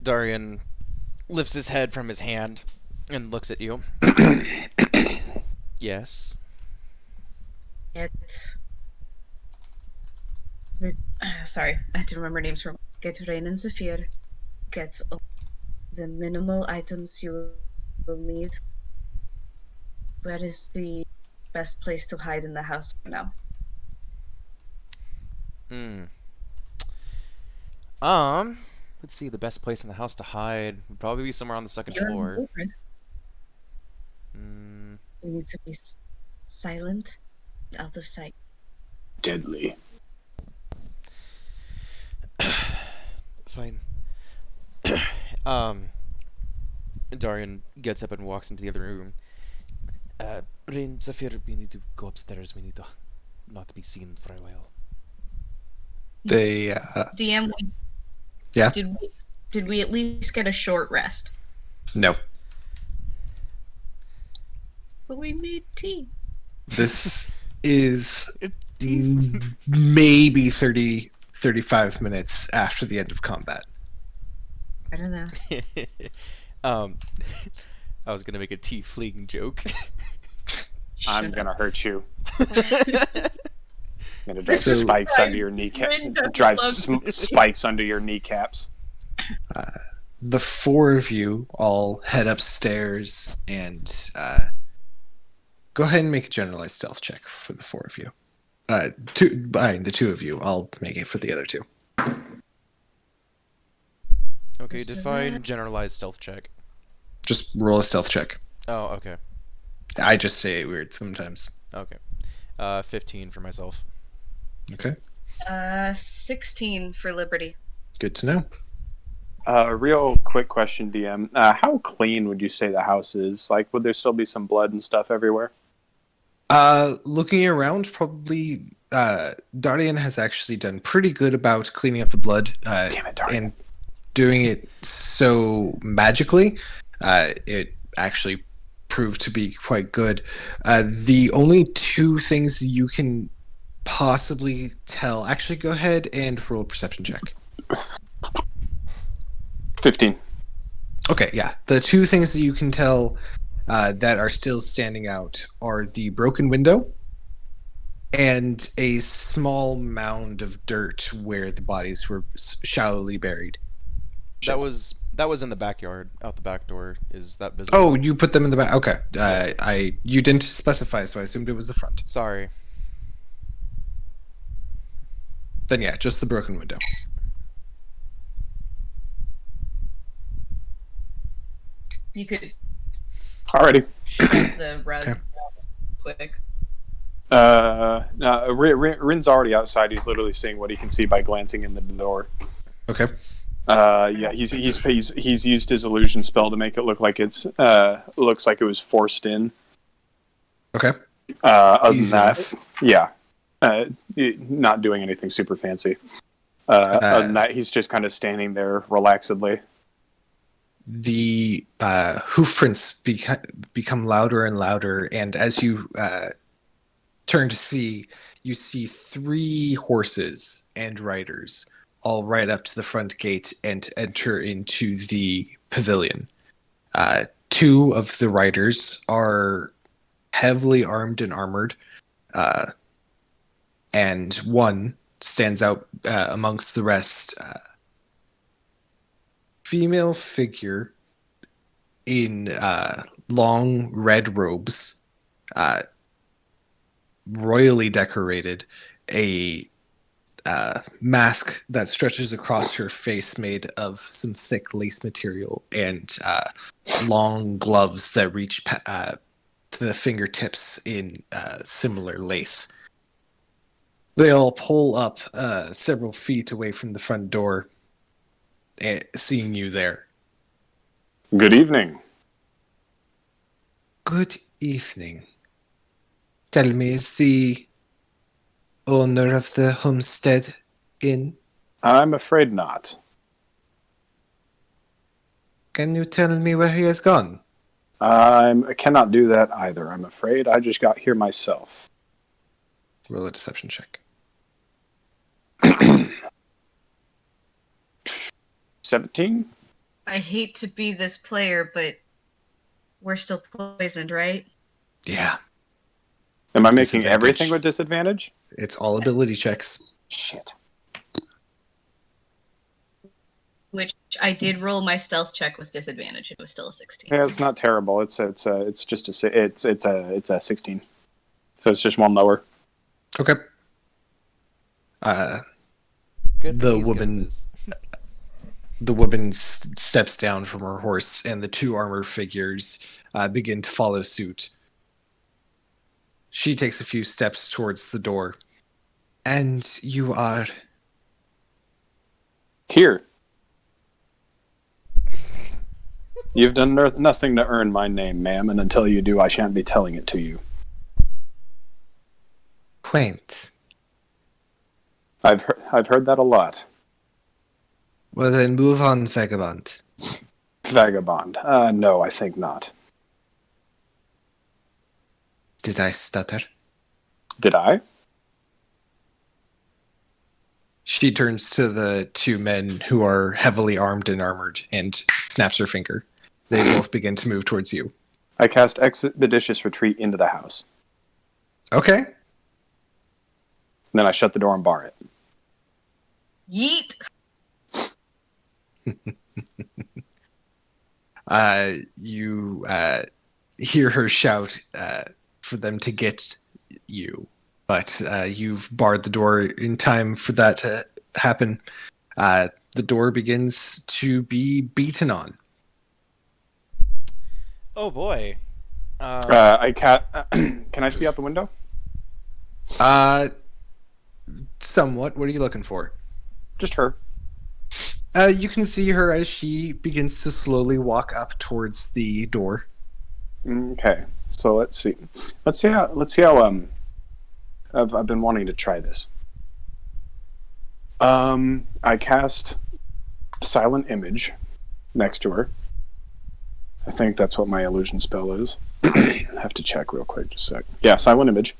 Darian lifts his head from his hand and looks at you. Yes. It's the sorry, I have to remember names from get Rain and Zephyr. Get all the minimal items you will need. Where is the best place to hide in the house for now? Hmm. Um. Let's see. The best place in the house to hide would probably be somewhere on the second You're floor. moving. Hmm. We need to be silent, out of sight. Deadly. Fine. Darian gets up and walks into the other room. Rain, Zephyr, we need to go upstairs. We need to not be seen for a while. They, DM, yeah, did we at least get a short rest? no. But we made tea. This is Tea. maybe 30, 35 minutes after the end of combat. I don't know. um, I was gonna make a tea fleeing joke. I'm gonna hurt you. up. I'm gonna drive So- spikes under your kneecap. Rin doesn't Drive love spikes under your kneecaps. The four of you all head upstairs and go ahead and make a generalized stealth check for the four of you. The two of you. I'll make it for the other two. Okay, Mr. define Red. generalized stealth check. Just roll a stealth check. Oh, okay. I just say it weird sometimes. Okay. 15 for myself. Okay, 16 for Liberty. good to know. Real quick question, DM. How clean would you say the house is? Like, would there still be some blood and stuff everywhere? Looking around, probably Dardian has actually done pretty good about cleaning up the blood. Damn it, Dardian. And doing it so magically, it actually proved to be quite good. The only two things you can possibly tell. Actually, go ahead and roll a perception check. 15. Okay, yeah. The two things that you can tell that are still standing out are the broken window and a small mound of dirt where the bodies were shallowly buried. That was in the backyard, out the back door. Is that visible? Oh, you put them in the back. Okay, you didn't specify, so I assumed it was the front. Sorry. Then yeah, just the broken window. You could Alrighty. shove the rug Okay. quick. No, Rin's already outside. He's literally seeing what he can see by glancing in the door. Okay. Yeah, he's used his illusion spell to make it look like looks like it was forced in. Okay. Other Easy than that, enough. yeah, not doing anything super fancy. Other than that, he's just kind of standing there relaxedly. The hoof prints become louder and louder, and as you turn to see, you see three horses and riders all right up to the front gate and enter into the pavilion. Two of the riders are heavily armed and armored, and one stands out amongst the rest. Female figure in long red robes, royally decorated, a mask that stretches across her face made of some thick lace material, and long gloves that reach to the fingertips in similar lace. They all pull up several feet away from the front door, seeing you there. Good evening. Good evening. Tell me, is the owner of the homestead in? I'm afraid not. Can you tell me where he has gone? I cannot do that either, I'm afraid. I just got here myself. Roll a deception check. 17? I hate to be this player, but we're still poisoned, right? Yeah, Am I making Disadvantage. everything with disadvantage? it's all ability checks. Shit. Which I did roll my stealth check with disadvantage. It was still a 16. Yeah, it's not terrible. It's just a 16. So it's just one lower. Okay. Good The thing he's good at woman- this. The woman steps down from her horse, and the two armored figures begin to follow suit. She takes a few steps towards the door. And you are... Here. You've done nothing to earn my name, ma'am, and until you do, I shan't be telling it to you. quaint. I've heard that a lot. Well then, move on, vagabond. Vagabond. No, I think not. Did I stutter? Did I? She turns to the two men who are heavily armed and armored and snaps her finger. They both begin to move towards you. I cast Expeditious Retreat into the house. Okay. Then I shut the door and bar it. Yeet! You hear her shout for them to get you, but you've barred the door in time for that to happen. The door begins to be beaten on. Oh boy. Can I see out the window? Somewhat. What are you looking for? Just her. You can see her as she begins to slowly walk up towards the door. Okay, so let's see. Let's see how. I've been wanting to try this. I cast Silent Image next to her. I think that's what my illusion spell is. I have to check real quick, just a sec. Yeah, Silent Image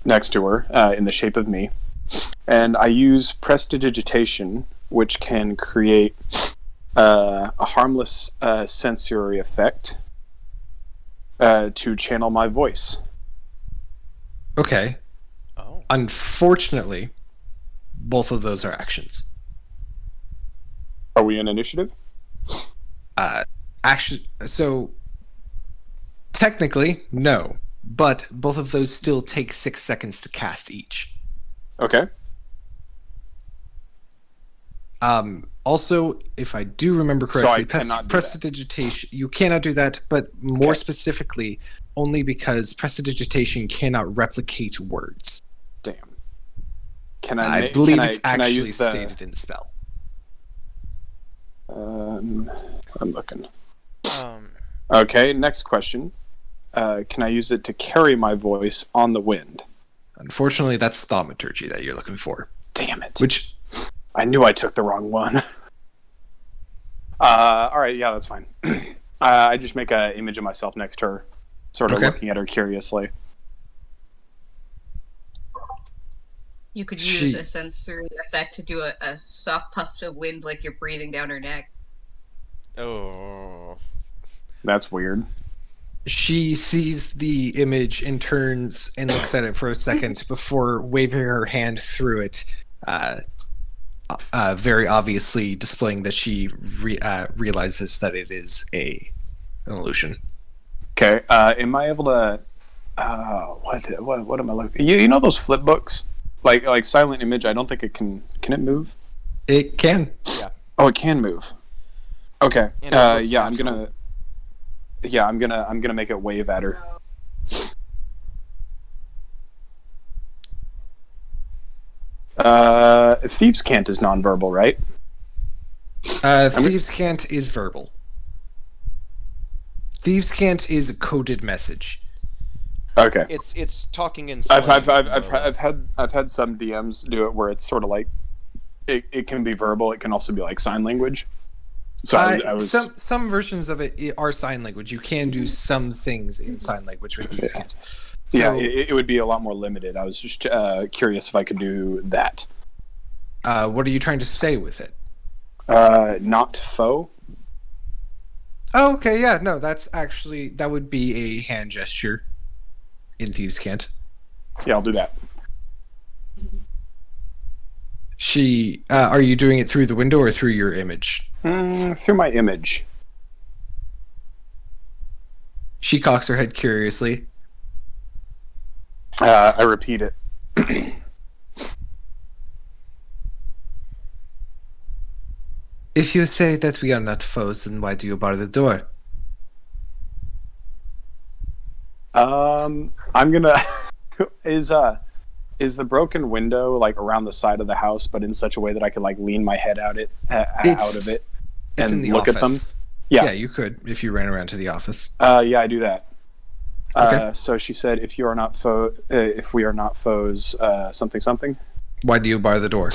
next to her in the shape of me. And I use Prestidigitation, which can create a harmless sensory effect to channel my voice. Okay. Oh. Unfortunately, both of those are actions. Are we in initiative? So technically, no. But both of those still take 6 seconds to cast each. Okay. Also, if I do remember So correctly, I cannot do prestidigitation, you cannot do that, but more Okay. specifically, only because prestidigitation cannot replicate words. Damn. Can I believe can it's can I actually use the- stated in the spell. I'm looking. Um. Okay, next question. Can I use it to carry my voice on the wind? Unfortunately, that's thaumaturgy that you're looking for. Damn it. Which, I knew I took the wrong one. Alright, yeah, that's fine. I just make an image of myself next to her, sort of Okay. looking at her curiously. You could She- use a sensory effect to do a soft puff of wind like you're breathing down her neck. Oh. That's weird. she sees the image and turns and looks at it for a second before waving her hand through it, very obviously displaying that she realizes that it is an illusion. Okay, am I able to... what am I looking... You know those flip books? Like Silent Image, I don't think it can... Can it move? It can. Yeah. Oh, it can move. Okay. And it looks Yeah, I'm natural. gonna... Yeah, I'm gonna make it wave at her. Thieves' Cant is nonverbal, right? Thieves' Cant is verbal. Thieves' Cant is a coded message. Okay. It's talking in I've slang, more or had less. I've had some DMs do it where it's sort of like it can be verbal. It can also be like sign language. So I was Some versions of it are sign language. You can do some things in sign language with Thieves' Cant. yeah, So, it would be a lot more limited. I was just curious if I could do that. what are you trying to say with it? Not foe. Oh, okay, yeah, no, that would be a hand gesture in Thieves' Cant. Yeah, I'll do that. Are you doing it through the window or through your image? Through my image. She cocks her head curiously. I repeat it. If you say that we are not foes, then why do you bar the door? I'm gonna is the broken window like around the side of the house, but in such a way that I could like lean my head out of it It's in and the look at them? office. Yeah. Yeah, you could if you ran around to the office. Yeah, I do that. Okay. So she said, if we are not foes, something something. Why do you bar the door?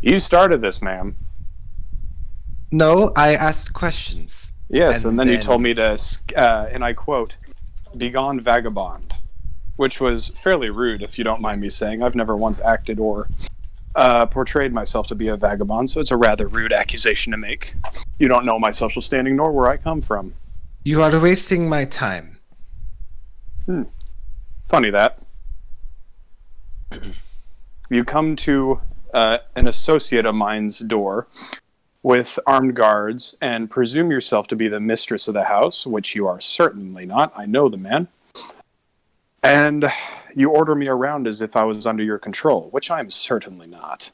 You started this, ma'am. No, I asked questions. Yes, and then you told me to, and I quote, "Begone, vagabond," which was fairly rude, if you don't mind me saying. I've never once acted or portrayed myself to be a vagabond, so it's a rather rude accusation to make. You don't know my social standing nor where I come from. You are wasting my time. Funny that. You come to an associate of mine's door with armed guards and presume yourself to be the mistress of the house, which you are certainly not. I know the man. And you order me around as if I was under your control, which I am certainly not.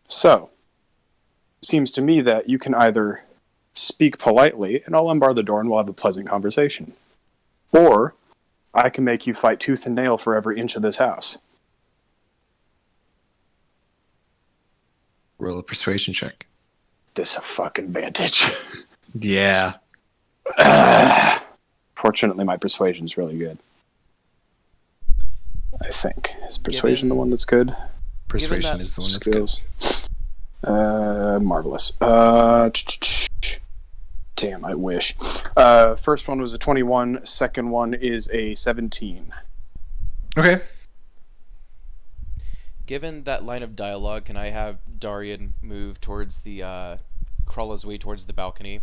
So, it seems to me that you can either speak politely, and I'll unbar the door and we'll have a pleasant conversation. Or, I can make you fight tooth and nail for every inch of this house. Roll a persuasion check. Disadvantage. Yeah. Fortunately, my persuasion's really good. I think. Is persuasion the one that's good? Persuasion is the one that's good. Skills. Marvelous. Damn, I wish. First one was a 21. Second one is a 17. Okay. Given that line of dialogue, can I have Darian move towards crawl his way towards the balcony?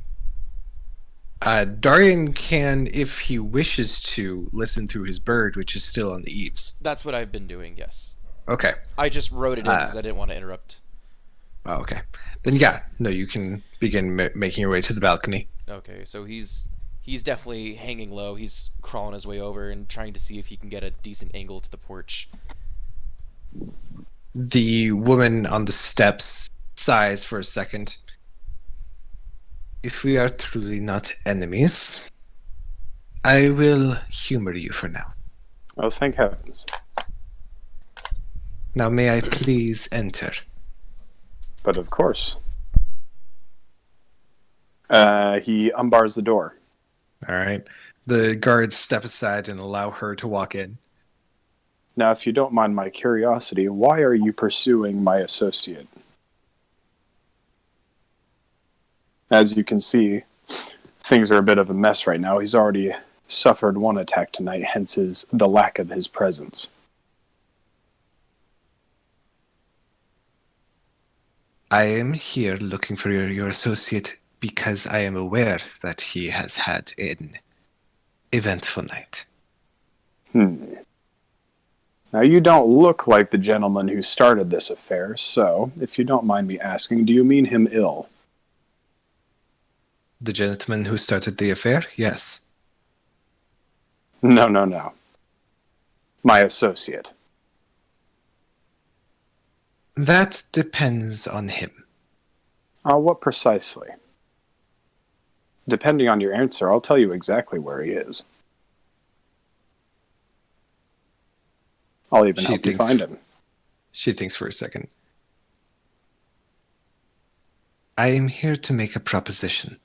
Darian can, if he wishes to, listen through his bird, which is still on the eaves. That's what I've been doing, yes. Okay. I just wrote it in because I didn't want to interrupt. Oh, okay. Then yeah, no, you can begin making your way to the balcony. Okay, so he's definitely hanging low. He's crawling his way over and trying to see if he can get a decent angle to the porch. The woman on the steps sighs for a second. If we are truly not enemies, I will humor you for now. Oh, thank heavens. Now may I please enter? But of course. He unbars the door. All right. The guards step aside and allow her to walk in. Now, if you don't mind my curiosity, why are you pursuing my associate? As you can see, things are a bit of a mess right now. He's already suffered one attack tonight, hence the lack of his presence. I am here looking for your associate because I am aware that he has had an eventful night. Now, you don't look like the gentleman who started this affair, so, if you don't mind me asking, do you mean him ill? The gentleman who started the affair? Yes. No. My associate. That depends on him. What precisely? Depending on your answer, I'll tell you exactly where he is. I'll even help you find him. She thinks for a second. I am here to make a proposition.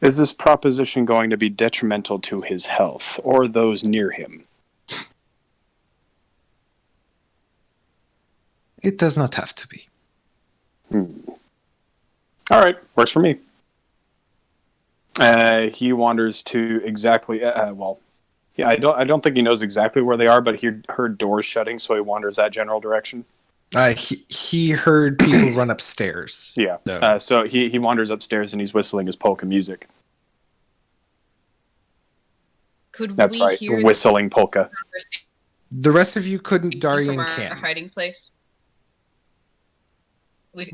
Is this proposition going to be detrimental to his health or those near him? It does not have to be. All right, works for me. He wanders to exactly, Yeah, I don't think he knows exactly where they are, but he heard doors shutting, so he wanders that general direction. He heard people run upstairs. Yeah. So- So he wanders upstairs and he's whistling his polka music. Could That's we right, hear whistling polka. the conversation The rest of you couldn't. from Darian our can. hiding place?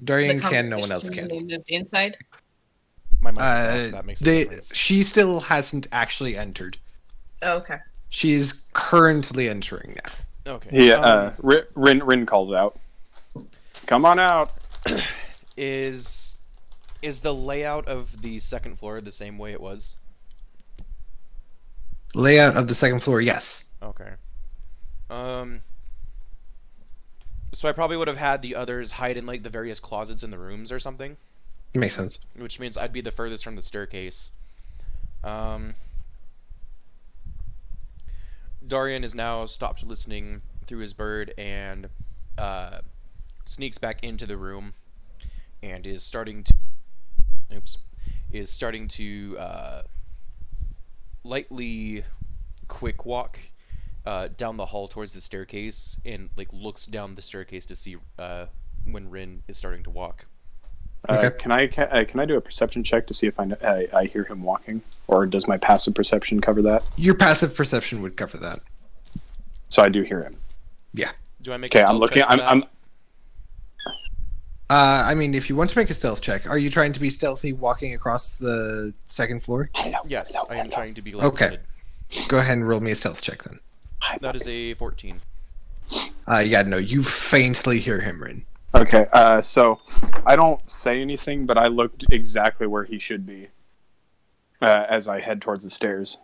Darian the can, no one else conversation can. when they moved inside. My mic is off. That makes a difference. She still hasn't actually entered. Oh, okay. She is currently entering now. Okay. He Rin calls out, "Come on out." Is the layout of the second floor the same way it was? Layout of the second floor, yes. Okay. So I probably would have had the others hide in like the various closets in the rooms or something, Makes sense. which means I'd be the furthest from the staircase. Darian is now stopped listening through his bird and sneaks back into the room and is starting to lightly quick walk down the hall towards the staircase and like looks down the staircase to see when Rin is starting to walk. Okay. Can I do a perception check to see if I hear him walking, or does my passive perception cover that? Your passive perception would cover that. So I do hear him. Yeah. Do I make? Okay, a I'm stealth looking. check for that? I'm. I mean, if you want to make a stealth check, are you trying to be stealthy walking across the second floor? Yes, I am trying to be Okay. light-footed. Go ahead and roll me a stealth check then. That is a 14. Yeah, no, you faintly hear him, Rin. Okay. So I don't say anything, but I looked exactly where he should be as I head towards the stairs.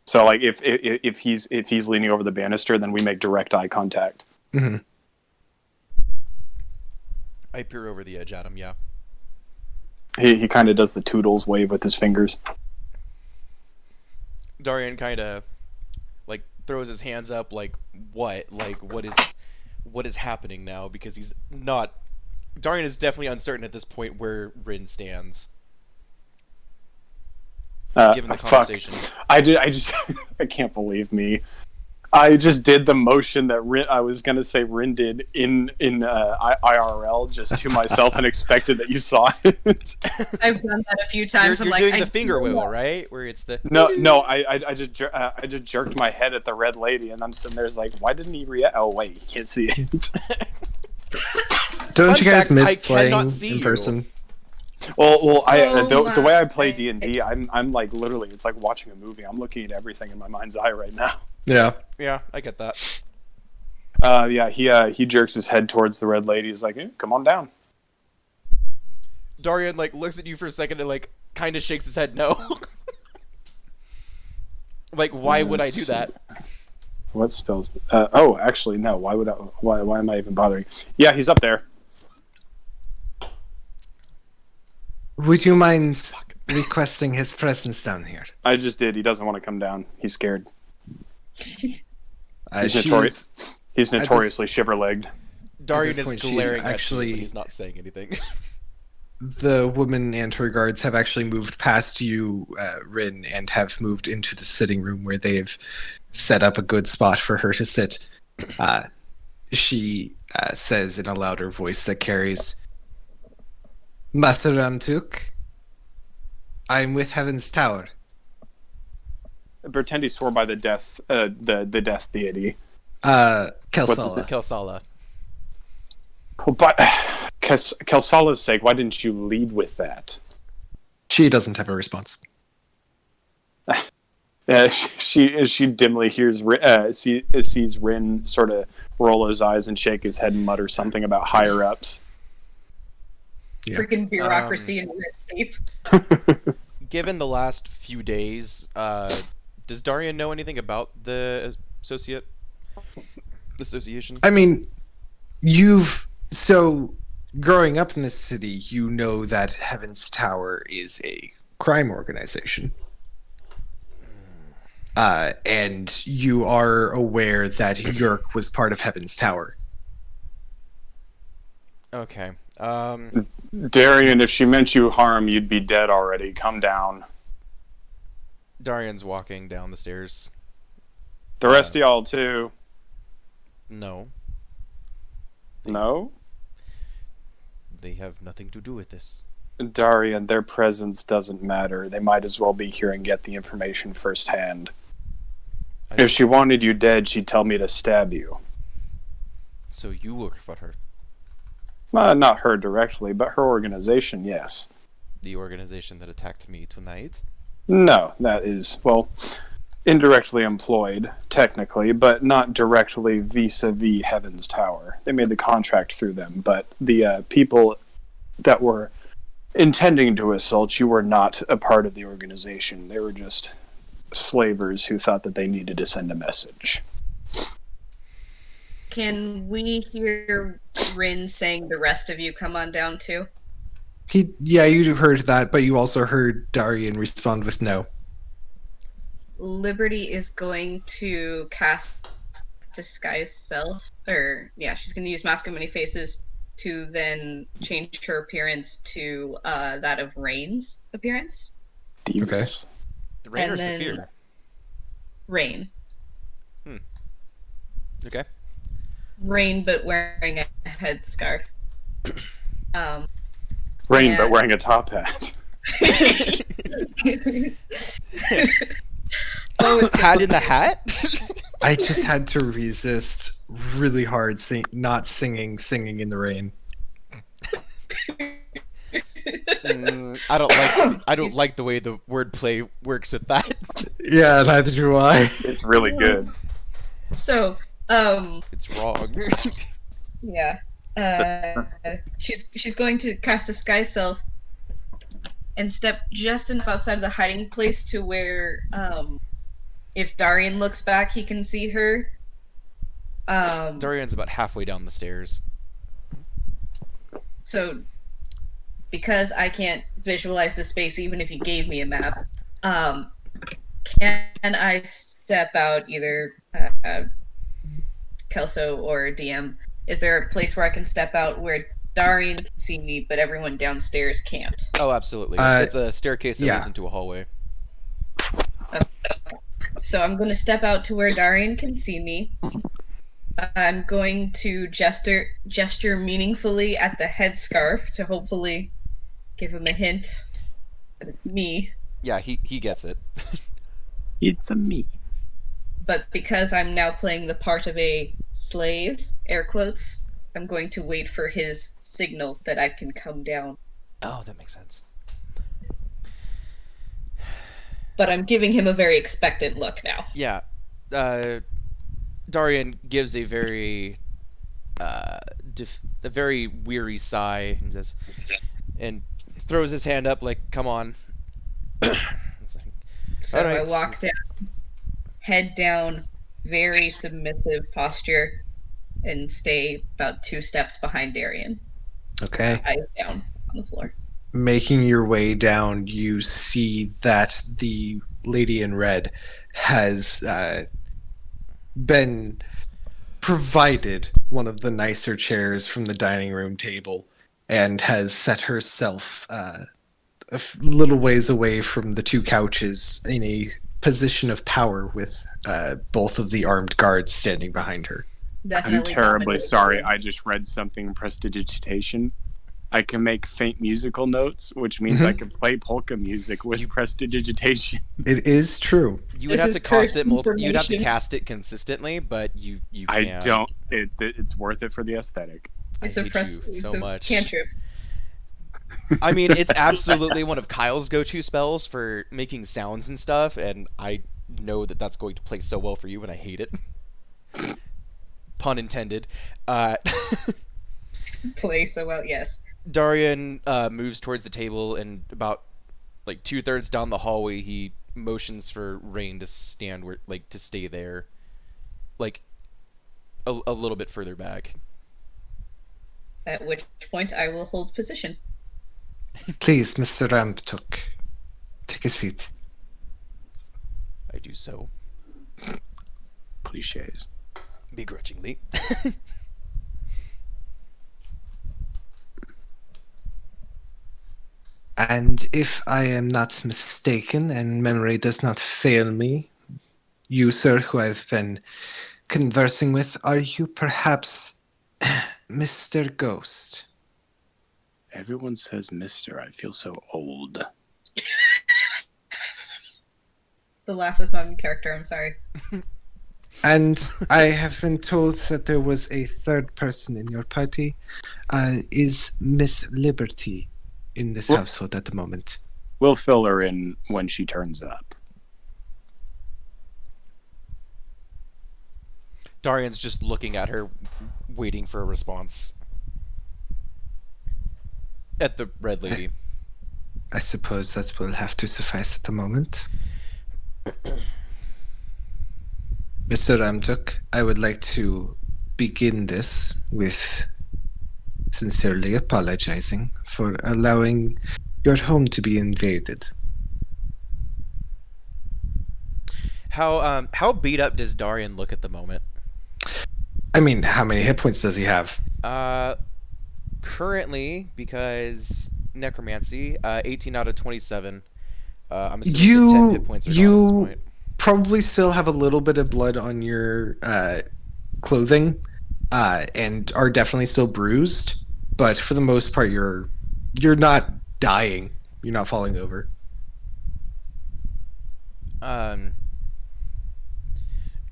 So like if he's leaning over the banister, then we make direct eye contact. Mm-hmm. I peer over the edge at him, yeah. He kind of does the toodles wave with his fingers. Darian kind of like throws his hands up like what? Like what is happening now, because he's not Darian is definitely uncertain at this point where Rin stands given the Fuck. conversation. I just I can't believe me. I just did the motion that I was gonna say Rin did in IRL just to myself and expected that you saw it. I've done that a few times. You're I'm doing like, the finger wiggle, right? Where it's the No, I just jerked my head at the red lady, and I'm sitting there like, why didn't he react? Oh wait, you can't see it. Don't Fun you guys fact, miss I cannot playing see in you. person? Well, So the way I play D&D, I'm like literally, it's like watching a movie. I'm looking at everything in my mind's eye right now. Yeah. Yeah, I get that. Yeah, he jerks his head towards the red lady. He's like, come on down. Darian like looks at you for a second and like kind of shakes his head no. Like why would I do that? What spells? Oh, actually, no. Why would I? Why am I even bothering? Yeah, he's up there. Would you mind requesting his presence down here? I just did. He doesn't want to come down. He's scared. He's She's- notorious. He's notoriously shiver-legged. Darian this is point, she's glaring at you, actually- but he's not saying anything. The woman and her guards have actually moved past you, Rin, and have moved into the sitting room where they've set up a good spot for her to sit. She says in a louder voice that carries, Master Ramtuk, I'm with Heaven's Tower. Pretend he swore by the death deity. Kelsala. Kelsala. Well, but Kelsala's sake, why didn't you lead with that? She doesn't have a response. She dimly sees Rin sort of roll his eyes and shake his head and mutter something about higher ups. Yeah. freaking bureaucracy and red tape. Given the last few days, does Darian know anything about the association? I mean, growing up in this city, you know that Heaven's Tower is a crime organization. And you are aware that Yerk was part of Heaven's Tower. Okay. Darian, if she meant you harm, you'd be dead already. Come down. Darian's walking down the stairs. The rest of y'all too. No, No? they have nothing to do with this. Darian, their presence doesn't matter. They might as well be here and get the information firsthand. If she wanted you dead, she'd tell me to stab you. So you work for her. Not her directly, but her organization, yes. The organization that attacked me tonight. No, that is, well, indirectly employed, technically, but not directly vis-a-vis Heaven's Tower. They made the contract through them, but the people that were intending to assault you were not a part of the organization. They were just slavers who thought that they needed to send a message. Can we hear Rin saying the rest of you come on down too? Yeah, you heard that, but you also heard Darian respond with no. Liberty is going to cast Disguise Self, she's going to use Mask of Many Faces to then change her appearance to that of Rain's appearance. Devious. Rain or And then- Saphir? Rain. Okay. Rain, but wearing a headscarf. Rain, but and- wearing a top hat. Hat in the hat? I just had to resist really hard not singing in the rain. I don't like the way the wordplay works with that. Yeah, neither do I. It's really good. So, It's wrong. yeah. She's going to cast Disguise Self and step just enough outside of the hiding place to where, if Darian looks back, he can see her. Darian's about halfway down the stairs. So, because I can't visualize the space even if you gave me a map, can I step out, either Kelso or DM? Is there a place where I can step out where Darian can see me, but everyone downstairs can't? Oh, absolutely. It's a staircase that leads into a hallway. So I'm going to step out to where Darian can see me. I'm going to gesture meaningfully at the headscarf to hopefully give him a hint that it's me. Yeah, he gets it. It's a me. But because I'm now playing the part of a slave, air quotes, I'm going to wait for his signal that I can come down. Oh, that makes sense. But I'm giving him a very expectant look now. Yeah. Darian gives a very very weary sigh and says, and throws his hand up like, "Come on." So All right. I walk down, head down, very submissive posture, and stay about 2 steps behind Darian. Okay. Eyes down on the floor. Making your way down, you see that the lady in red has been provided one of the nicer chairs from the dining room table and has set herself little ways away from the 2 couches in a position of power with both of the armed guards standing behind her. Definitely I'm terribly dominant. sorry. I just read something in prestidigitation. I can make faint musical notes, which means I can play polka music with prestidigitation. It is true. You would This have is to cast it cursed you'd have to information. cast it consistently, but you I can. don't. It's worth it for the aesthetic. It's I a hate press. you It's so a much. cantrip. I mean, it's absolutely one of Kyle's go-to spells for making sounds and stuff, and I know that that's going to play so well for you, and I hate it. Pun intended. Play so well. Yes. Darian moves towards the table, and about like 2/3 down the hallway, he motions for Rain to stand to stay there, like a little bit further back. At which point I will hold position. Please, Mr. Ramptuk, take a seat. I do so Cliches. begrudgingly. And if I am not mistaken and memory does not fail me, you, sir, who I've been conversing with, are you perhaps Mr. Ghost? Everyone says Mister. I feel so old. The laugh was not in character, I'm sorry. And I have been told that there was a third person in your party. Is Miss Liberty in this Well- household at the moment? We'll fill her in when she turns up. Darian's just looking at her, waiting for a response. At the red lady. I suppose that will have to suffice at the moment. Mr. Ramtuk, I would like to begin this with sincerely apologizing for allowing your home to be invaded. How beat up does Darian look at the moment? I mean, how many hit points does he have? Currently, because necromancy, 18 out of 27. I'm assuming the 10 hit points are gone at this point. Probably still have a little bit of blood on your clothing, and are definitely still bruised. But for the most part, you're not dying. You're not falling over.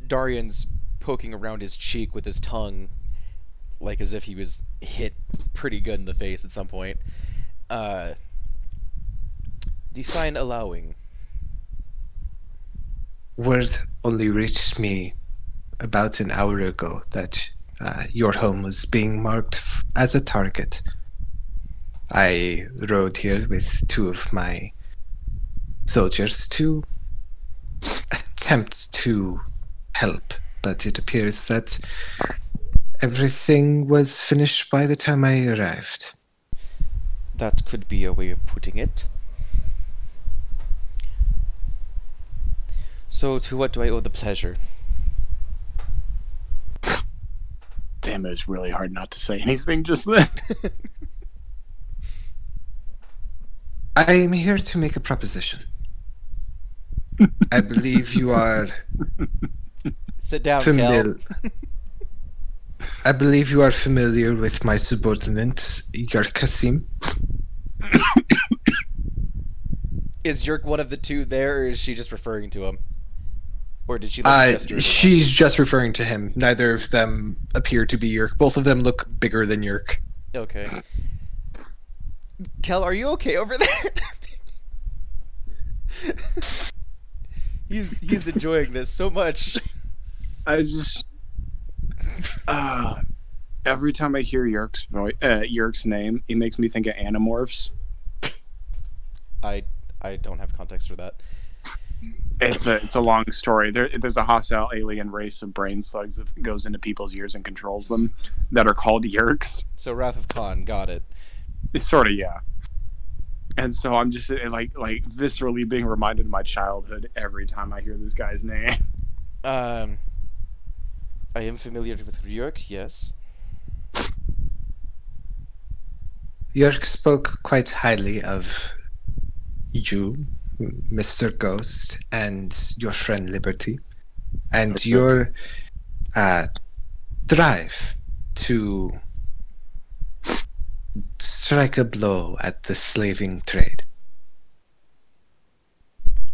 Darian's poking around his cheek with his tongue, like as if he was hit pretty good in the face at some point. Define allowing. Word only reached me about an hour ago that your home was being marked as a target. I rode here with two of my soldiers to attempt to help, but it appears that everything was finished by the time I arrived. That could be a way of putting it. So, to what do I owe the pleasure? Damn, it was really hard not to say anything just then. I am here to make a proposition. I believe you are Sit down, Kel. familiar. I believe you are familiar with my subordinate, Yar Kasim. Is Yerk one of the two there, or is she just referring to him? Or did she like gesture? She's just referring to him. Neither of them appear to be Yerk. Both of them look bigger than Yerk. Okay. Kel, are you okay over there? He's enjoying this so much. I just every time I hear Yerk's name, it makes me think of Animorphs. I don't have context for that. It's a long story. There's a hostile alien race of brain slugs that goes into people's ears and controls them that are called Yerks. So Wrath of Khan, got it. It's sort of, yeah. And so I'm just like viscerally being reminded of my childhood every time I hear this guy's name. I am familiar with Ryuk, yes. Yerk spoke quite highly of you, Mr. Ghost, and your friend Liberty, and Okay. your drive to strike a blow at the slaving trade.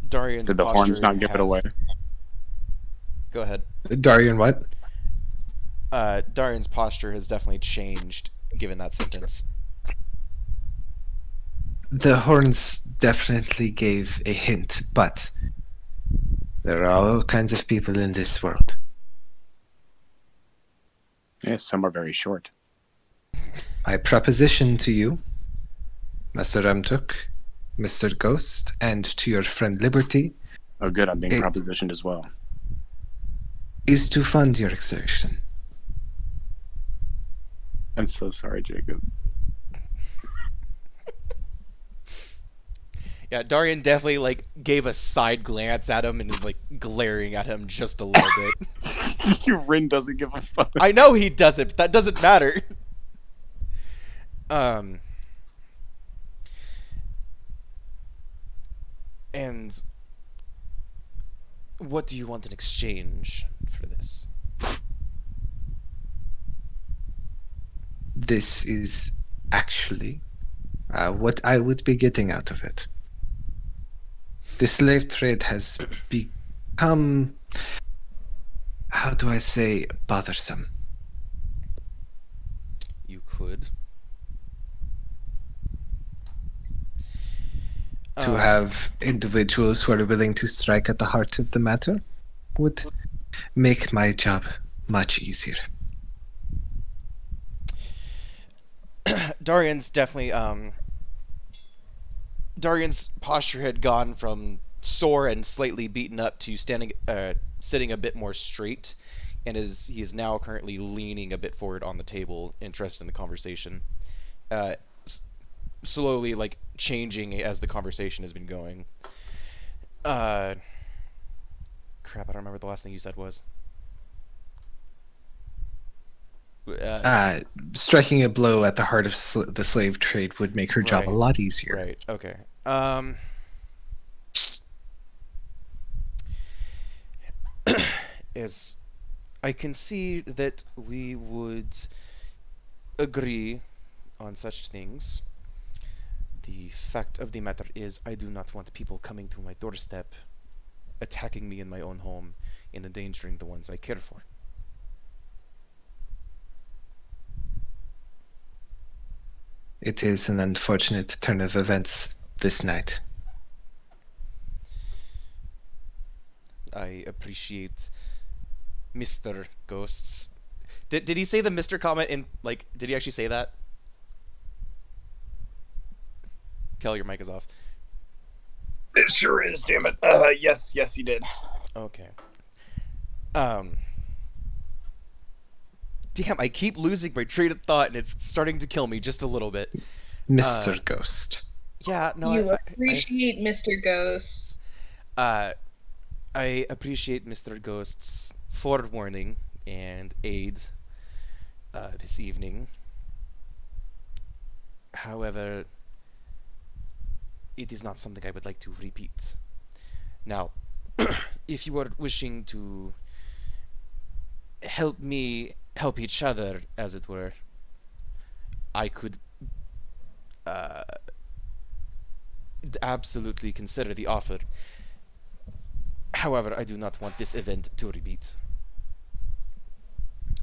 Darian's Did the horns posture not give it away? Go ahead. Darian, what? Darian's posture has definitely changed given that sentence. The horns definitely gave a hint, but there are all kinds of people in this world. Yes, some are very short. I proposition to you, Master Ramtuk, Mr. Ghost, and to your friend Liberty, Oh, good. I'm being Hey. propositioned as well. is to fund your exertion. I'm so sorry, Jacob. Yeah, Darian definitely like gave a side glance at him and is like glaring at him just a little bit. Rin doesn't give a fuck. I know he doesn't, but that doesn't matter. And What do you want in exchange for this? This is actually what I would be getting out of it. The slave trade has become, how do I say, bothersome. You could. To have individuals who are willing to strike at the heart of the matter would make my job much easier. Darian's definitely Darian's posture had gone from sore and slightly beaten up to sitting a bit more straight, and he is now currently leaning a bit forward on the table, interested in the conversation. Uh, Slowly, like, changing as the conversation has been going. Crap, I don't remember what the last thing you said was. Striking a blow at the heart of the slave trade would make her job a Right. lot easier. Right. Okay. Is I can see that we would agree on such things. The fact of the matter is, I do not want people coming to my doorstep, attacking me in my own home, and endangering the ones I care for. It is an unfortunate turn of events this night. I appreciate Mr. Ghosts. Did he say the Mr. comment in, like, did he actually say that? Kel, your mic is off. It sure is, damn it. Yes, he did. Okay. Damn, I keep losing my train of thought, and it's starting to kill me just a little bit. Mr. Ghost. Yeah, no, You appreciate Mr. Ghost. I appreciate Mr. Ghost's forewarning and aid this evening. However, it is not something I would like to repeat. Now, if you are wishing to help me help each other, as it were, I could absolutely consider the offer. However, I do not want this event to repeat.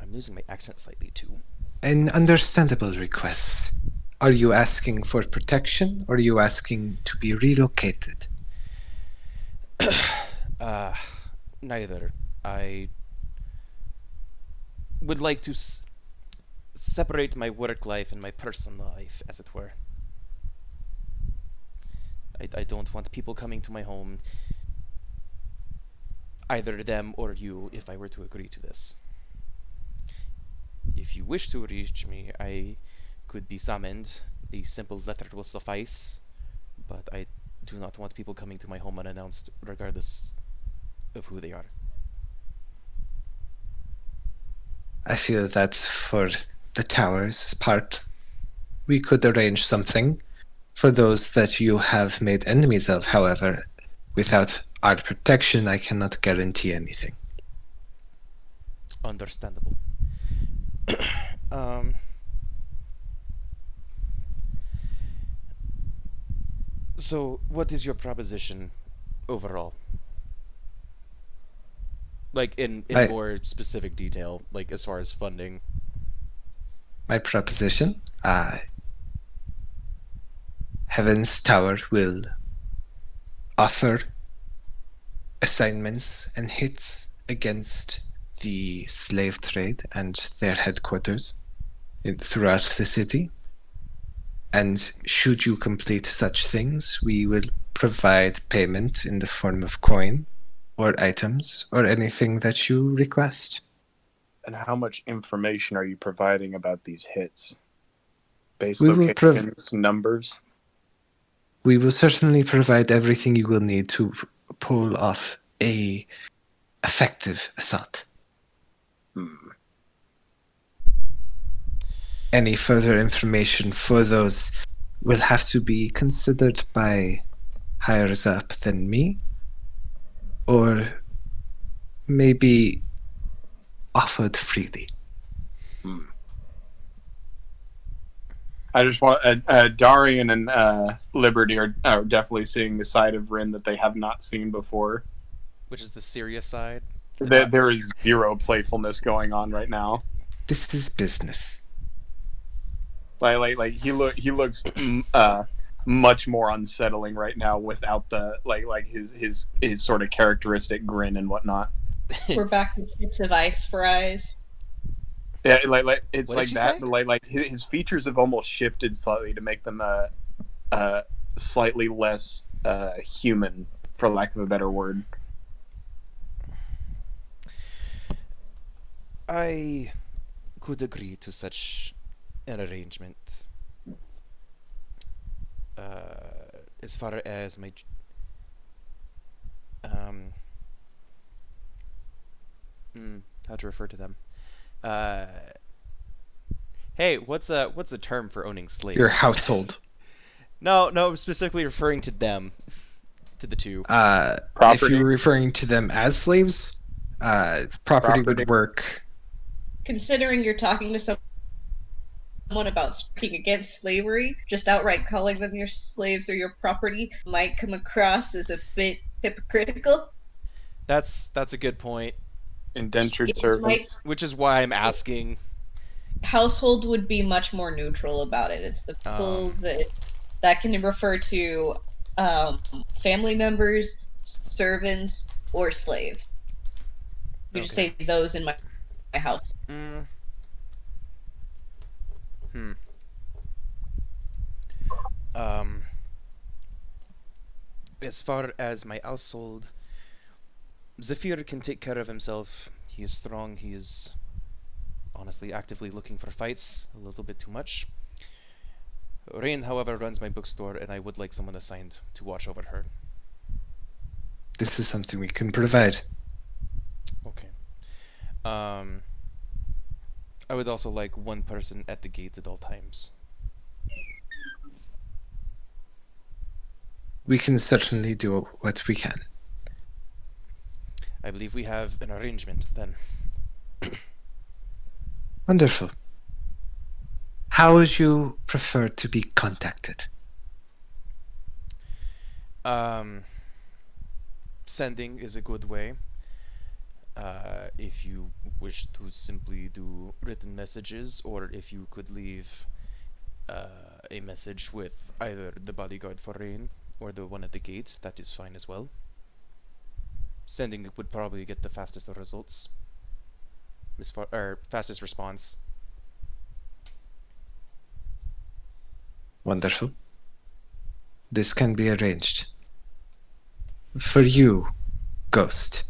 I'm losing my accent slightly too. An understandable request. Are you asking for protection or are you asking to be relocated? Neither. I would like to separate my work life and my personal life, as it were. I don't want people coming to my home, either them or you, if I were to agree to this. If you wish to reach me, I could be summoned. A simple letter will suffice, but I do not want people coming to my home unannounced, regardless of who they are. I feel that for the tower's part, we could arrange something for those that you have made enemies of. However, without our protection, I cannot guarantee anything. Understandable. So, what is your proposition overall? Like, in more specific detail, like as far as funding. My proposition, Heaven's Tower will offer assignments and hits against the slave trade and their headquarters throughout the city. And should you complete such things, we will provide payment in the form of coin or items or anything that you request. And how much information are you providing about these hits? Base We will locations, numbers? We will certainly provide everything you will need to pull off a effective assault. Any further information for those will have to be considered by higher up than me, or may be offered freely. I just want Darian and Liberty are definitely seeing the side of Rin that they have not seen before. Which is the serious side. There is zero playfulness going on right now. This is business. Like he looks much more unsettling right now without the like his sort of characteristic grin and whatnot. We're back to chips of ice for eyes. Yeah, like it's What did like she that. say? But like his features have almost shifted slightly to make them slightly less human, for lack of a better word. I could agree to such an arrangement. As far as my how to refer to them. Uh, hey, what's a term for owning slaves? Your household. No, I'm specifically referring to them, to the two. If Property. you're referring to them as slaves, property would work. Considering you're talking to someone about speaking against slavery, just outright calling them your slaves or your property might come across as a bit hypocritical. That's a good point. Indentured It servants. Which is why I'm asking. Household would be much more neutral about it. It's the people that can refer to family members, servants, or slaves. You just say those in my house. As far as my household, Zephyr can take care of himself. He is strong. He is honestly actively looking for fights a little bit too much. Rain, however, runs my bookstore, and I would like someone assigned to watch over her. This is something we can provide. Okay. I would also like one person at the gate at all times. We can certainly do what we can. I believe we have an arrangement then. Wonderful. How would you prefer to be contacted? Sending is a good way. If you wish to simply do written messages, or if you could leave a message with either the bodyguard for Rain or the one at the gate, that is fine as well. Sending would probably get the fastest results. Fastest response. Wonderful. This can be arranged. For you, Ghost.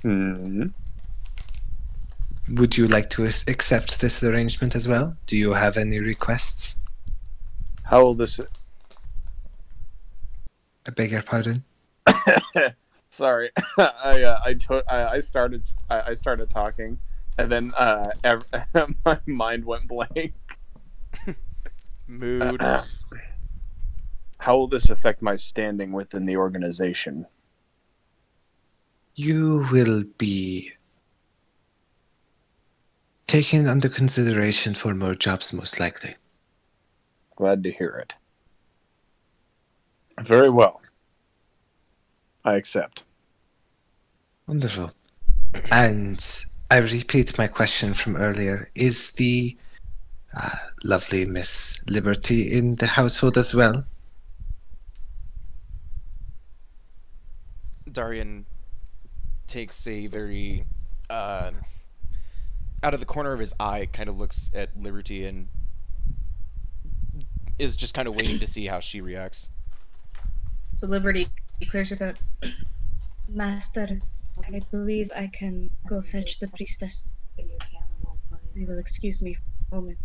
Would you like to accept this arrangement as well? Do you have any requests? How will this? I beg your pardon? Sorry, I started talking, and then my mind went blank. Mood. How will this affect my standing within the organization? You will be taken under consideration for more jobs, most likely. Glad to hear it. Very well. I accept. Wonderful. And I repeat my question from earlier. Is the lovely Miss Liberty in the household as well? Darian takes a very out of the corner of his eye, kind of looks at Liberty and is just kind of waiting to see how she reacts. So Liberty clears her throat. Master, I believe I can go fetch the priestess. You will excuse me for a moment.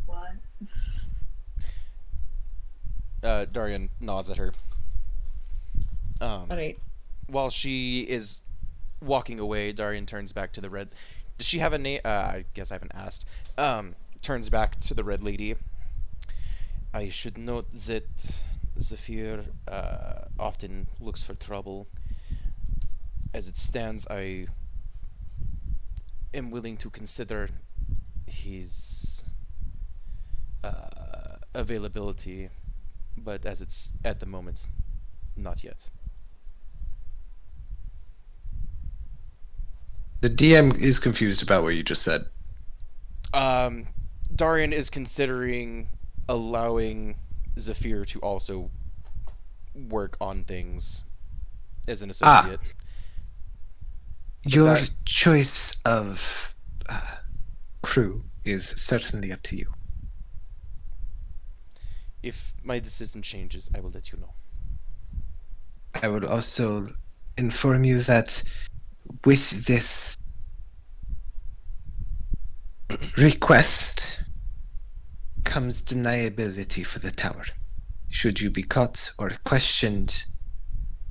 Darian nods at her. Alright. While she is walking away, Darian turns back to the red. Does she have a name? I guess I haven't asked. Turns back to the red lady. I should note that Zephyr often looks for trouble. As it stands, I am willing to consider his availability, but as it's at the moment, not yet. The DM is confused about what you just said. Um, Darian is considering allowing Zephyr to also work on things as an Ah, associate. But your that choice of crew is certainly up to you. if my decision changes, I will let you know. I will also inform you that with this request comes deniability for the tower. Should you be caught or questioned,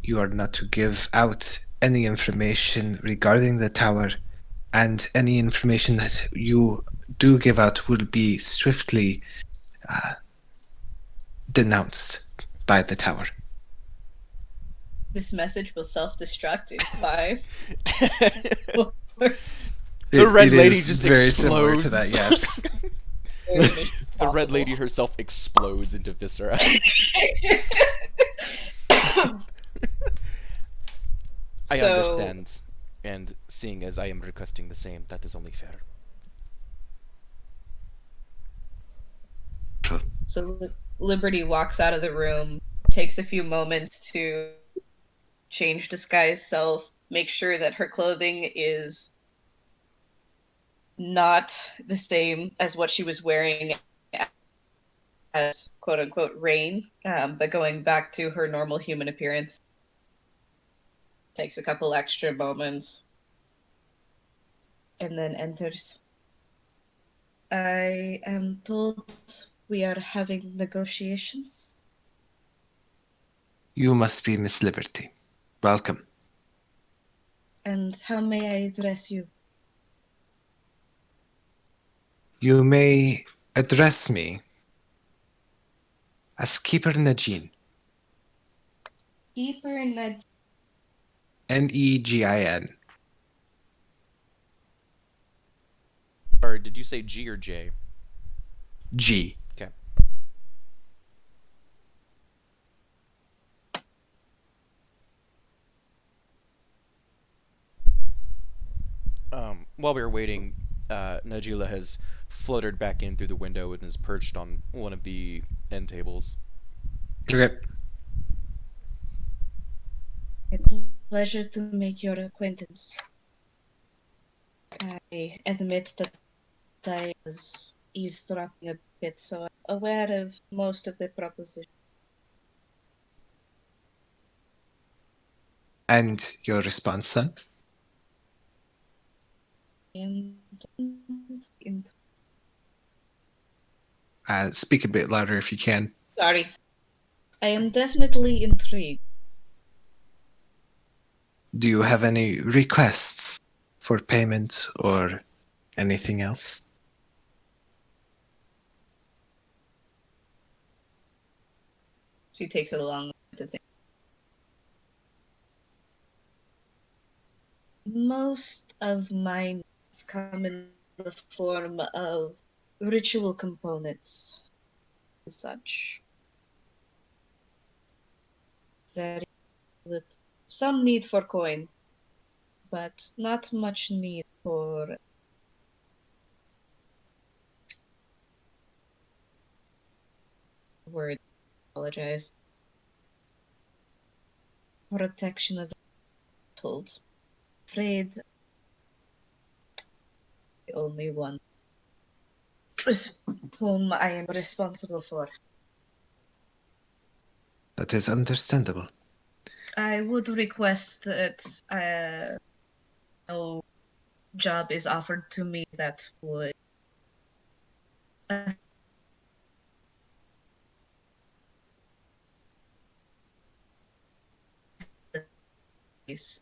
you are not to give out any information regarding the tower, and any information that you do give out will be swiftly denounced by the tower. This message will self-destruct in 5, 4, The red It lady is just very similar to explodes. that, yes. The red lady herself explodes into viscera. I So, understand, and seeing as I am requesting the same, that is only fair. so Liberty walks out of the room, takes a few moments to change disguise self, make sure that her clothing is not the same as what she was wearing as quote unquote Rain, but going back to her normal human appearance. Takes a couple extra moments and then enters. I am told we are having negotiations. You must be Miss Liberty. Welcome. And how may I address you? You may address me as Keeper Najin. Keeper Ned. Negin. Sorry, did you say G or J? G. Okay. While we were waiting, Najila has fluttered back in through the window and is perched on one of the end tables. Okay. A pleasure to make your acquaintance. I admit that I was eavesdropping a bit, so I'm aware of most of the proposition. And your response, son? And Speak a bit louder if you can. sorry, I am definitely intrigued. Do you have any requests for payment or anything else? She takes a long moment to think. Most of my needs come in the form of ritual components and such. Very little. Some need for coin, but not much need for word. Apologize. Protection of told. Afraid the only one whom I am responsible for. That is understandable. I would request that no job is offered to me that would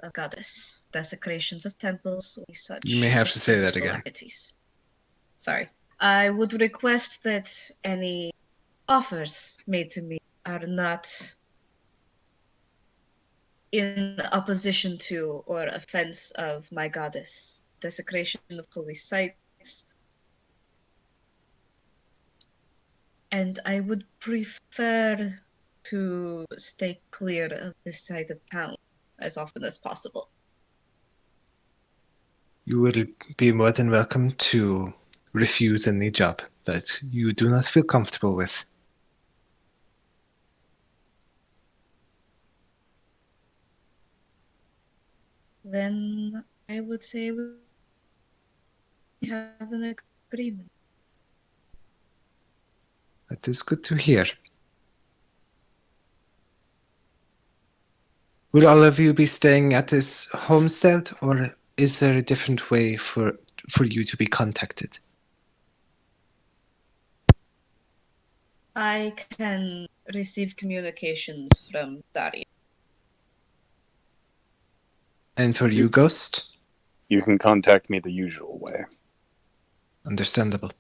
a goddess, desecrations of temples, or such You may have to say that distasteful again. activities. Sorry. I would request that any offers made to me are not in opposition to or offense of my goddess, desecration of holy sites, and I would prefer to stay clear of this side of town as often as possible. You will be more than welcome to refuse any job that you do not feel comfortable with. Then I would say we have an agreement. That is good to hear. Will all of you be staying at this homestead, or is there a different way for you to be contacted? I can receive communications from Daria. And for you, Ghost? You can contact me the usual way. Understandable.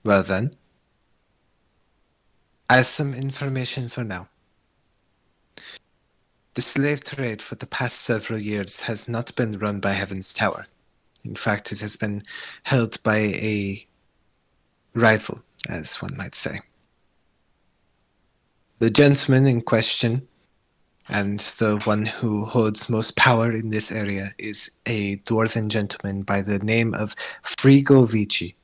Well then, as some information for now. The slave trade for the past several years has not been run by Heaven's Tower. In fact, it has been held by a rival, as one might say. The gentleman in question, and the one who holds most power in this area, is a dwarven gentleman by the name of Frigo Vici.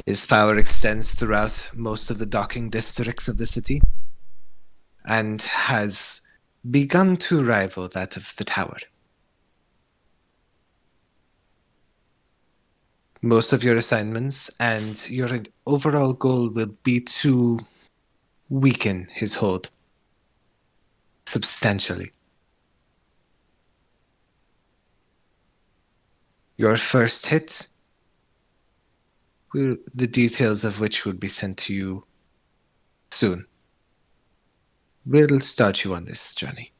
His power extends throughout most of the docking districts of the city, and has begun to rival that of the tower. Most of your assignments and your overall goal will be to weaken his hold substantially. Your first hit, the details of which will be sent to you soon, will start you on this journey.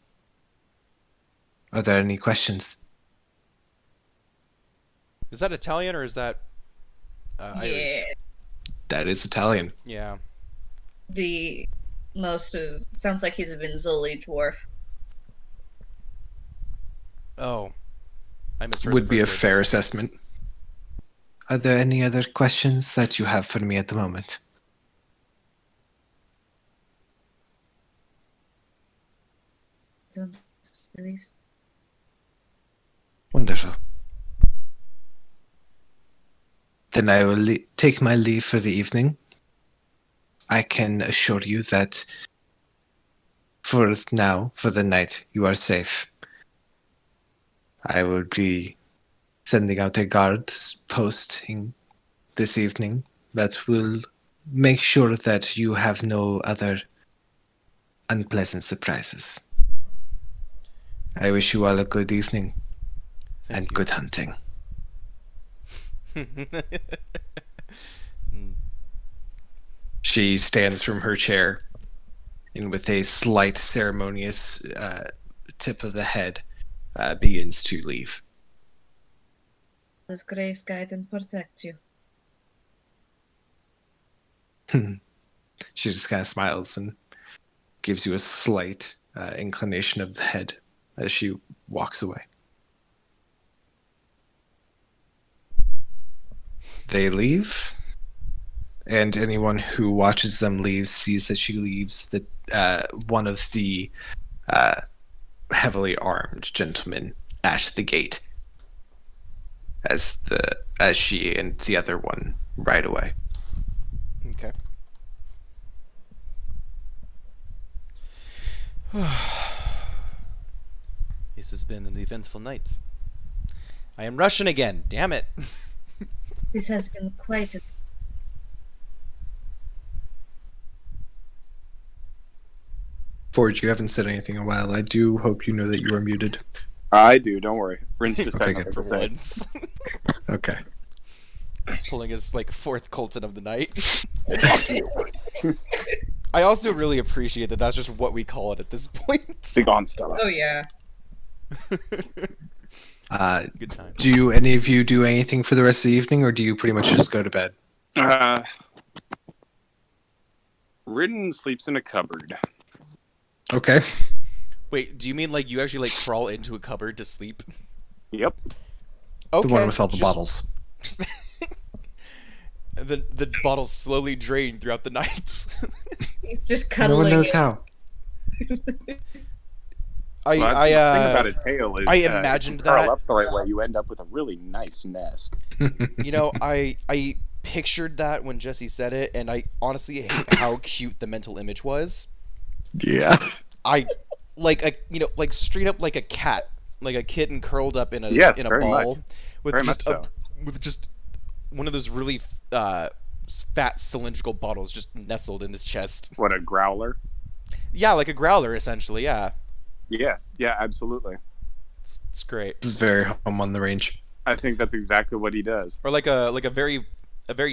Are there any questions? Is that Italian or is that Irish? That is Italian. Yeah. The most of sounds like he's a Vinzoli dwarf. Oh, I misheard. Would the be a first word. fair assessment. Are there any other questions that you have for me at the moment? Don't believe so. Wonderful. Then I will take my leave for the evening. I can assure you that for now, for the night, you are safe. I will be sending out a guard posting this evening that will make sure that you have no other unpleasant surprises. I wish you all a good evening Thank and you. good hunting. She stands from her chair and with a slight ceremonious tip of the head begins to leave. His grace guide and protect you. She just kind of smiles and gives you a slight inclination of the head as she walks away. They leave, and anyone who watches them leave sees that she leaves the one of the heavily armed gentlemen at the gate as she and the other one ride away. Okay. This has been an eventful night. I am Russian again. Damn it. This has been quite a Forge, you haven't said anything in a while. I do hope you know that you are muted. I do, don't worry. Rinse just Okay, had good. nothing For to say. once. Okay. Pulling his fourth Colton of the night. I also really appreciate that that's just what we call it at this point. Big on Stella. Oh yeah. Good time. Do any of you do anything for the rest of the evening, or do you pretty much just go to bed? Rin sleeps in a cupboard. Okay. Wait, do you mean like you actually like crawl into a cupboard to sleep? Yep. Okay. The one with all the just- bottles. The bottles slowly drain throughout the nights. He's just No cuddling. one knows it. how. I Well, that's I the thing about a tail is I if imagined you curl that. up the right way, you end up with a really nice nest. You know, I pictured that when Jesse said it, and I honestly hate how cute the mental image was. Yeah. I like a like straight up like a cat, like a kitten curled up in a Yes, in a very ball much. with Very just much a so. with just one of those really fat cylindrical bottles just nestled in his chest. What, a growler? Yeah, like a growler essentially. Yeah, Yeah, absolutely. it's great. This is very home on the range. I think that's exactly what he does. Or like a very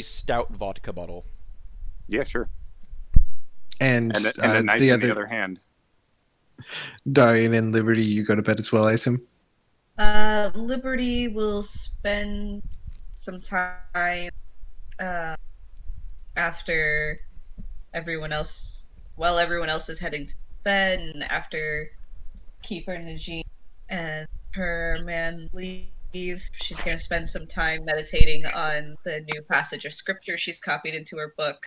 stout vodka bottle. Yeah, sure. And, And a knife the in the other other hand. Darian and Liberty, you go to bed as well, I assume. Liberty will spend some time after everyone else, while everyone else is heading to bed, and after Keeper Najee and her man leave, she's going to spend some time meditating on the new passage of scripture she's copied into her book.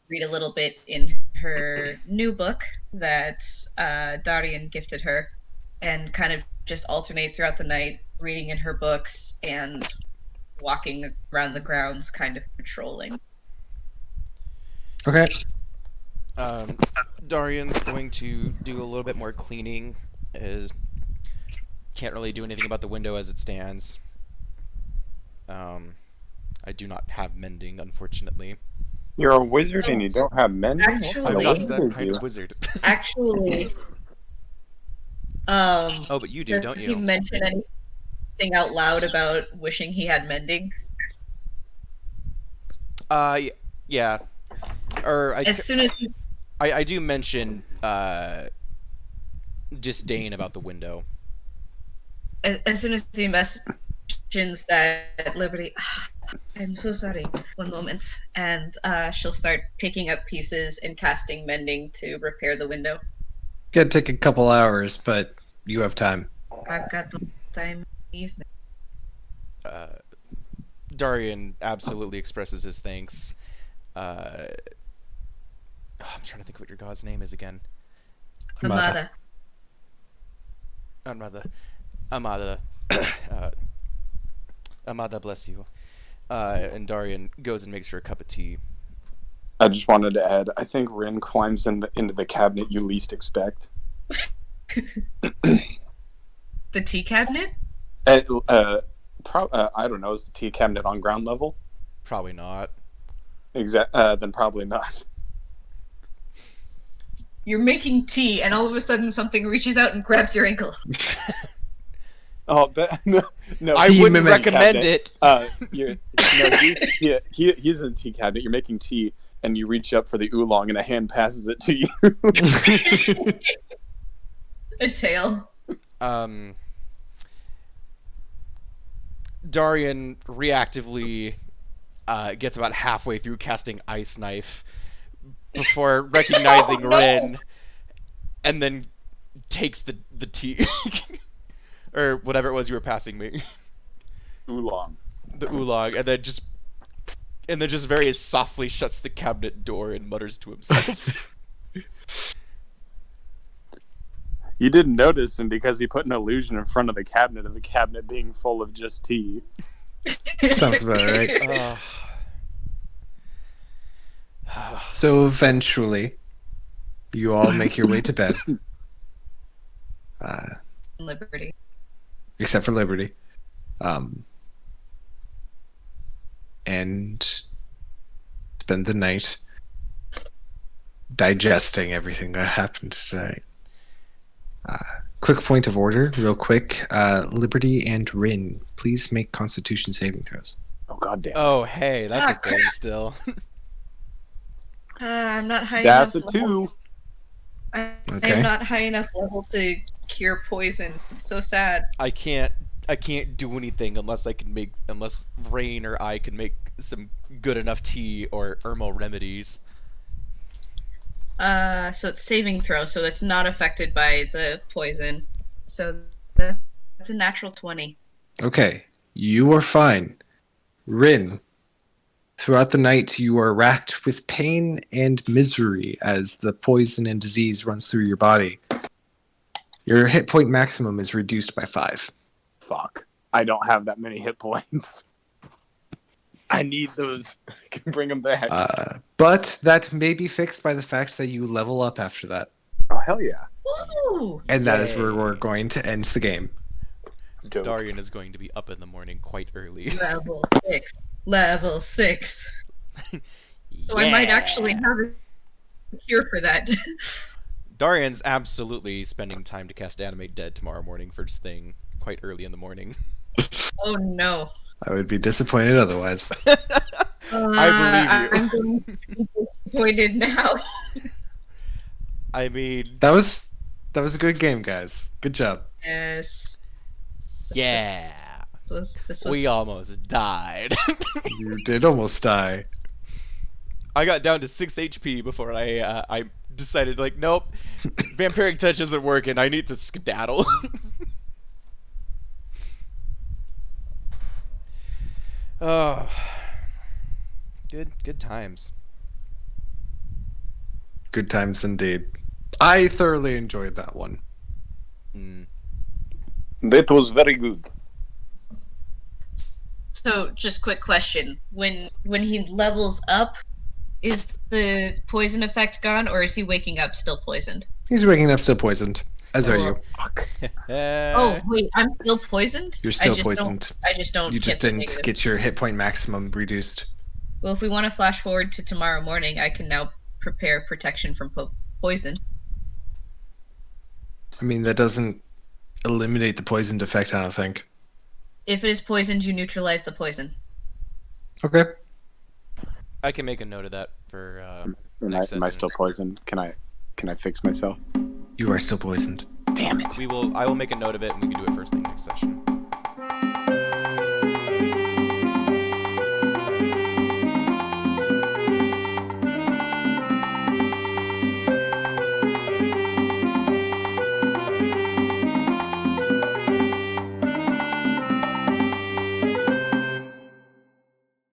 Read a little bit in her new book that Darian gifted her, and kind of just alternate throughout the night, reading in her books and walking around the grounds, kind of patrolling. Okay. Darian's going to do a little bit more cleaning. As can't really do anything about the window as it stands. I do not have mending, unfortunately. You're a wizard and you don't have mending? Actually- I'm What not kind of that wizard kind is of wizard. Actually, Oh, but you do, don't does he you? mention anything out loud about wishing he had mending? Yeah. Or As soon as he, I do mention disdain about the window. as soon as he mentions that, Liberty, I'm so sorry. One moment, and she'll start picking up pieces and casting mending to repair the window. Gonna take a couple hours, but you have time. I've got the time in the evening. Darian absolutely expresses his thanks. I'm trying to think what your god's name is again. Amada. Amada. Amada, bless you. And Darian goes and makes her a cup of tea. I just wanted to add, I think Rin climbs into the cabinet you least expect. The tea cabinet? I don't know, is the tea cabinet on ground level? Probably not. Then probably not. You're making tea, and all of a sudden something reaches out and grabs your ankle. Oh, but no. I Tea wouldn't mimic recommend cabinet. it. He's in a tea cabinet. You're making tea, and you reach up for the oolong, and a hand passes it to you. A tail. Darian reactively gets about halfway through casting Ice Knife before recognizing Rin, and then takes the tea or whatever it was you were passing me, Oolong. the oolong, and then just very softly shuts the cabinet door and mutters to himself. You didn't notice him because he put an illusion in front of the cabinet being full of just tea. Sounds about right. Ugh. So eventually, you all make your way to bed. Liberty. Except for Liberty. And spend the night digesting everything that happened tonight. Quick point of order, real quick. Liberty and Rin, please make Constitution saving throws. Oh, goddamn. Oh, hey, that's a thing still. I'm not high That's a enough. Level. 2. Okay. I'm not high enough level to cure poison. It's so sad. I can't do anything unless Rain or I can make some good enough tea or herbal remedies. So it's saving throw, so it's not affected by the poison. So that's a natural 20. Okay, you are fine. Rin, throughout the night you are racked with pain and misery as the poison and disease runs through your body. Your hit point maximum is reduced by 5. Fuck. I don't have that many hit points. I need those. I can bring them back. But that may be fixed by the fact that you level up after that. Oh, hell yeah. Ooh! And that is where Yay. we're going to end the game. Dope. Darian is going to be up in the morning quite early. Level 6. Level 6. So I might actually have a cure for that. Darian's absolutely spending time to cast Animate Dead tomorrow morning first thing, quite early in the morning. Oh no. I would be disappointed otherwise. I believe you. I'm going to be disappointed now. I mean, That was a good game, guys. Good job. Yes. yeah. This was We almost died. You did almost die. I got down to 6 HP before I decided, like, nope, Vampiric Touch isn't working. I need to skedaddle. Oh, good times. Good times indeed. I thoroughly enjoyed that one. Mm. That was very good. So, just quick question: when he levels up, is the poison effect gone, or is he waking up still poisoned? He's waking up still poisoned. As are you. Fuck. Oh wait, I'm still poisoned. You're still I just poisoned. I just don't. You just get the didn't negative. get your hit point maximum reduced. Well, if we want to flash forward to tomorrow morning, I can now prepare protection from poison. I mean, that doesn't eliminate the poisoned effect, I don't think. If it is poisoned, you neutralize the poison. Okay. I can make a note of that for Am next I session. still poisoned? Can I fix myself? You are still poisoned. Damn it. I will make a note of it, and we can do it first thing next session.